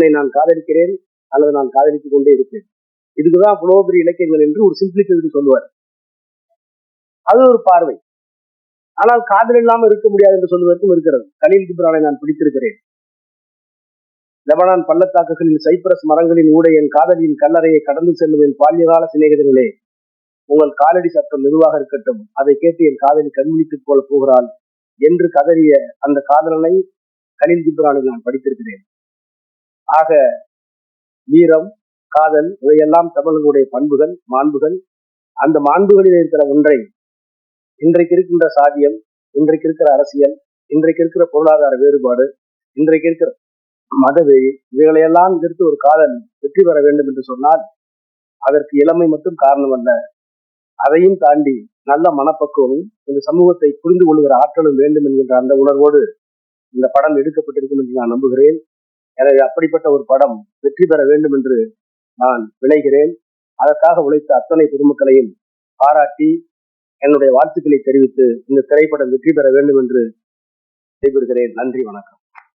உன்னை நான் காதலிக்கிறேன் அல்லது நான் காதலித்துக் கொண்டே இருப்பேன். இதுக்குதான் புலோபரி இலக்கியங்கள் என்று ஒரு சிம்பிளிசிட்டி சொல்லுவார். அது ஒரு பார்வை. ஆனால் காதல் இல்லாமல் இருக்க முடியாது என்று சொல்வதற்கும் இருக்கிறது. கலீல் கிப்ரானை நான் பிடித்திருக்கிறேன். லெபனான் பள்ளத்தாக்குகளில் சைப்ரஸ் மரங்களின் ஊடே என் காதலியின் கல்லறையை கடந்து செல்லும் என் பால்யகால சிநேகிதர்களே, உங்கள் காலடி சத்தம் மெதுவாக இருக்கட்டும், அதை கேட்டு என் காதலி கண்விழித்துக் போல போகிறாள் என்று கதறிய அந்த காதலனை கலீல் கிப்ரானில் நான் படித்திருக்கிறேன். ஆக வீரம், காதல் இவையெல்லாம் தமிழர்களுடைய பண்புகள், மாண்புகள். அந்த மாண்புகளில் இருக்கிற ஒன்றை இன்றைக்கு இருக்கின்ற சாதியம், இன்றைக்கு இருக்கிற அரசியல், இன்றைக்கு இருக்கிற பொருளாதார வேறுபாடு, இன்றைக்கு இருக்கிற மதவெறி, இவைகளையெல்லாம் எதிர்த்து ஒரு காதல் வெற்றி பெற வேண்டும் என்று சொன்னால் அதற்கு இளமை மட்டும் காரணம் அல்ல, அதையும் தாண்டி நல்ல மனப்பக்குவமும் இந்த சமூகத்தை புரிந்து கொள்கிற ஆற்றலும் வேண்டும் என்கின்ற அந்த உணர்வோடு இந்த படம் எடுக்கப்பட்டிருக்கும் என்று நான் நம்புகிறேன். எனவே அப்படிப்பட்ட ஒரு படம் வெற்றி பெற வேண்டும் என்று நான் விளைகிறேன். அதற்காக உழைத்த அத்தனை பொதுமக்களையும் பாராட்டி என்னுடைய வாழ்த்துக்களை தெரிவித்து இந்த திரைப்படம் வெற்றி பெற வேண்டும் என்று விடைபெறுகிறேன். நன்றி, வணக்கம்.